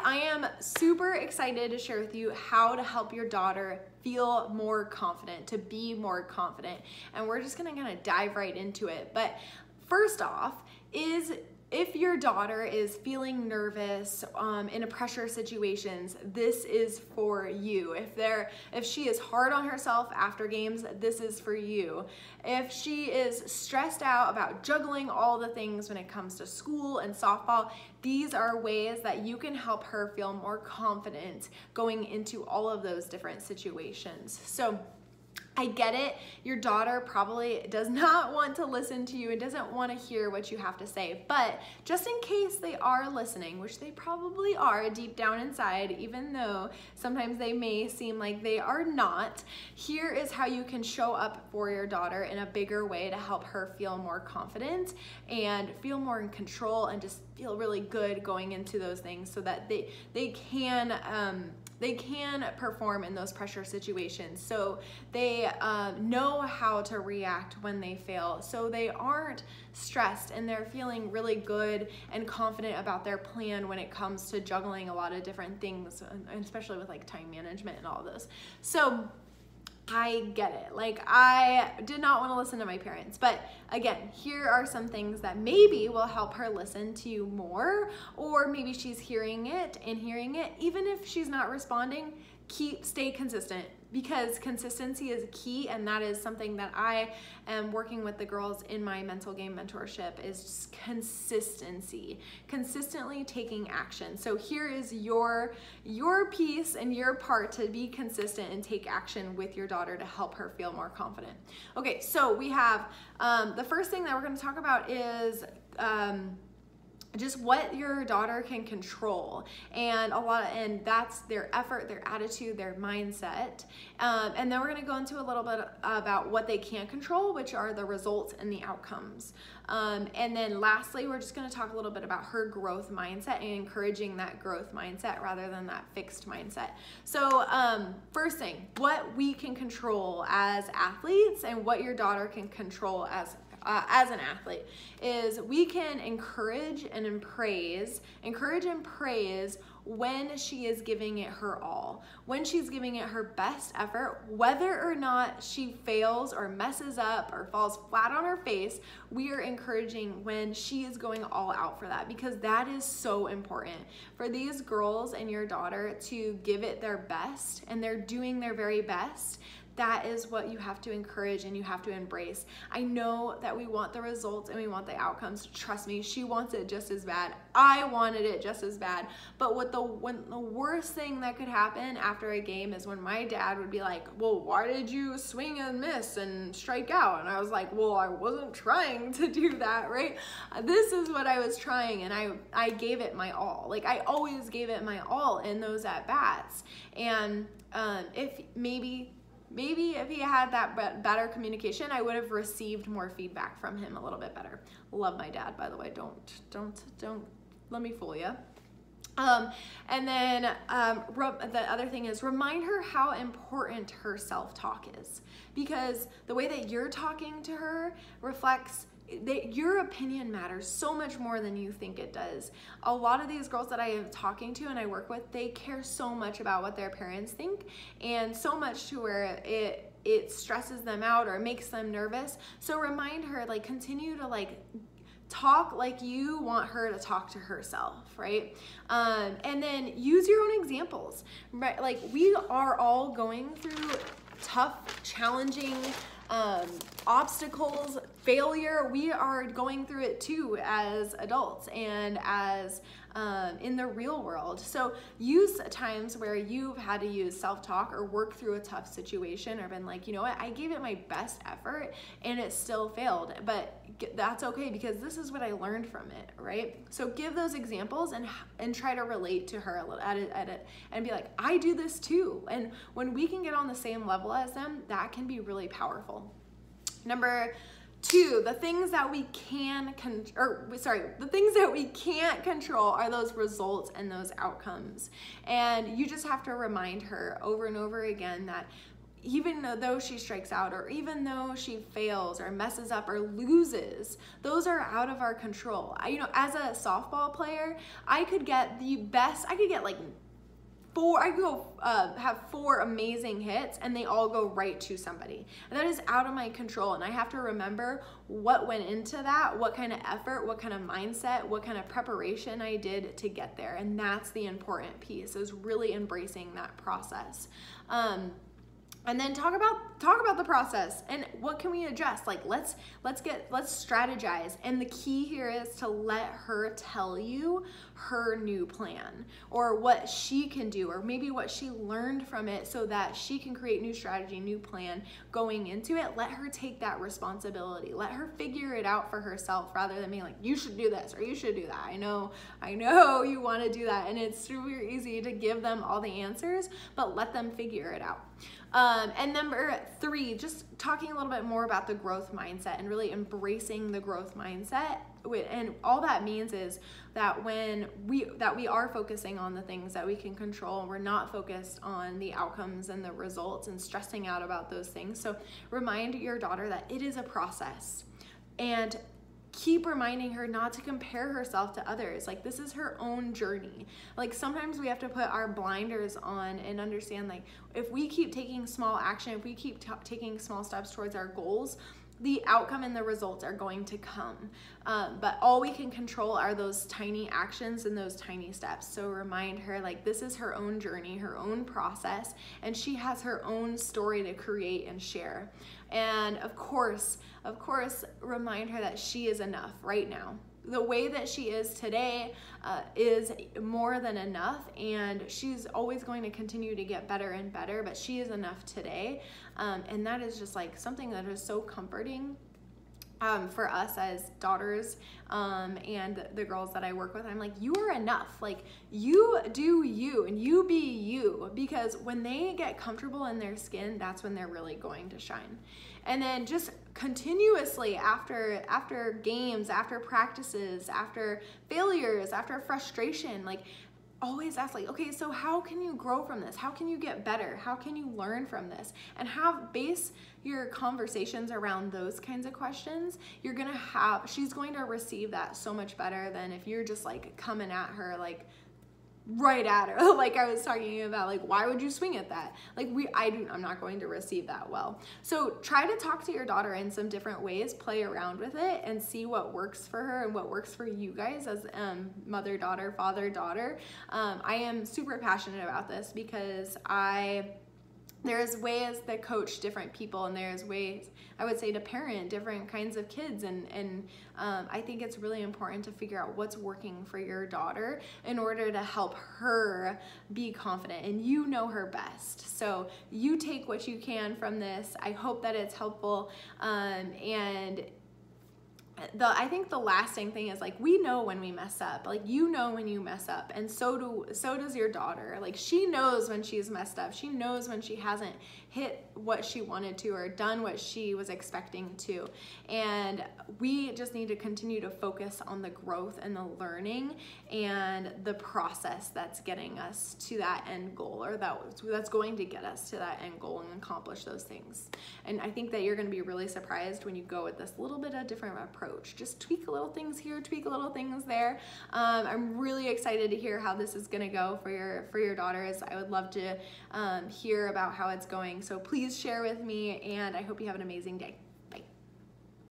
I am super excited to share with you how to help your daughter feel more confident, to be more confident. And we're just gonna kind of dive right into it. But first off is, if your daughter is feeling nervous in a pressure situations, this is for you. If she is hard on herself after games, this is for you. If she is stressed out about juggling all the things when it comes to school and softball, these are ways that you can help her feel more confident going into all of those different situations. So I get it. Your daughter probably does not want to listen to you and doesn't want to hear what you have to say, but just in case they are listening, which they probably are deep down inside, even though sometimes they may seem like they are not, here is how you can show up for your daughter in a bigger way to help her feel more confident and feel more in control and just feel really good going into those things, so that they can perform in those pressure situations. So they know how to react when they fail. So they aren't stressed and they're feeling really good and confident about their plan when it comes to juggling a lot of different things, and especially with like time management and all this. So I get it. Like, I did not want to listen to my parents, but again, here are some things that maybe will help her listen to you more, or maybe she's hearing it, even if she's not responding. Stay consistent, because consistency is key, and that is something that I am working with the girls in my mental game mentorship, is just consistency, consistently taking action. So here is your piece and your part to be consistent and take action with your daughter to help her feel more confident. Okay, so we have the first thing that we're going to talk about is just what your daughter can control, and that's their effort, their attitude, their mindset. And then we're going to go into a little bit about what they can't control, which are the results and the outcomes. And then lastly, we're just going to talk a little bit about her growth mindset and encouraging that growth mindset rather than that fixed mindset. So first thing, what we can control as athletes and what your daughter can control as an athlete is we can encourage and praise when she is giving it her all, when she's giving it her best effort, whether or not she fails or messes up or falls flat on her face. We are encouraging when she is going all out for that, because that is so important for these girls and your daughter to give it their best, and they're doing their very best. That is what you have to encourage and you have to embrace. I know that we want the results and we want the outcomes. Trust me, she wants it just as bad. I wanted it just as bad. But when the worst thing that could happen after a game is when my dad would be like, well, why did you swing and miss and strike out? And I was like, well, I wasn't trying to do that, right? This is what I was trying, and I gave it my all. Like, I always gave it my all in those at-bats. And if maybe if he had that better communication, I would have received more feedback from him a little bit better. Love my dad, by the way. Don't let me fool you. And then the other thing is, remind her how important her self-talk is, because the way that you're talking to her reflects that your opinion matters so much more than you think it does. A lot of these girls that I am talking to and I work with, they care so much about what their parents think, and so much to where it stresses them out or makes them nervous. So remind her, like, continue to like talk like you want her to talk to herself, right? And then use your own examples, right? Like, we are all going through tough, challenging obstacles, failure. We are going through it too as adults and as in the real world. So use times where you've had to use self-talk or work through a tough situation, or been like, you know what, I gave it my best effort and it still failed, but that's okay, because this is what I learned from it, right? So give those examples and try to relate to her a little at it and be like, I do this too. And when we can get on the same level as them, that can be really powerful. Number 2, the things that we can't control are those results and those outcomes. And you just have to remind her over and over again that even though she strikes out, or even though she fails or messes up or loses, those are out of our control. As a softball player, I could get like have 4 amazing hits and they all go right to somebody. And that is out of my control. And I have to remember what went into that, what kind of effort, what kind of mindset, what kind of preparation I did to get there. And that's the important piece, is really embracing that process. And then talk about the process and what can we adjust. Like let's strategize. And the key here is to let her tell you her new plan, or what she can do, or maybe what she learned from it, so that she can create new strategy, new plan going into it. Let her take that responsibility. Let her figure it out for herself, rather than being like, you should do this or you should do that. I know you want to do that, and it's super easy to give them all the answers, but let them figure it out. And number 3, just talking a little bit more about the growth mindset and really embracing the growth mindset. And all that means is that we are focusing on the things that we can control, and we're not focused on the outcomes and the results and stressing out about those things. So remind your daughter that it is a process, and keep reminding her not to compare herself to others. Like, this is her own journey. Like, sometimes we have to put our blinders on and understand, like, if we keep taking small action, if we keep taking small steps towards our goals, the outcome and the results are going to come. But all we can control are those tiny actions and those tiny steps. So remind her, like, this is her own journey, her own process, and she has her own story to create and share. And of course, remind her that she is enough right now. The way that she is today is more than enough, and she's always going to continue to get better and better, but she is enough today. And that is just like something that is so comforting for us as daughters, and the girls that I work with. I'm like, you are enough. Like, you do you, and you be you, because when they get comfortable in their skin, that's when they're really going to shine. And then just continuously after games, after practices, after failures, after frustration, like, always ask, like, okay, so how can you grow from this? How can you get better? How can you learn from this? And base your conversations around those kinds of questions. She's going to receive that so much better than if you're just like coming at her, like right at her, like I was talking about, like, why would you swing at that? Like, I'm not going to receive that well. So try to talk to your daughter in some different ways, play around with it, and see what works for her and what works for you guys as mother-daughter, father-daughter. I am super passionate about this because there's ways that coach different people, and there's ways, I would say, to parent different kinds of kids, and I think it's really important to figure out what's working for your daughter in order to help her be confident, and you know her best. So you take what you can from this. I hope that it's helpful, and I think the lasting thing is, like, we know when we mess up. Like, you know when you mess up, and so does your daughter. Like, she knows when she's messed up. She knows when she hasn't hit what she wanted to or done what she was expecting to. And we just need to continue to focus on the growth and the learning and the process that's getting us to that end goal, or that's going to get us to that end goal and accomplish those things. And I think that you're going to be really surprised when you go with this little bit of different approach. Just tweak a little things here, tweak a little things there. I'm really excited to hear how this is going to go for your daughters. I would love to hear about how it's going. So please share with me, and I hope you have an amazing day.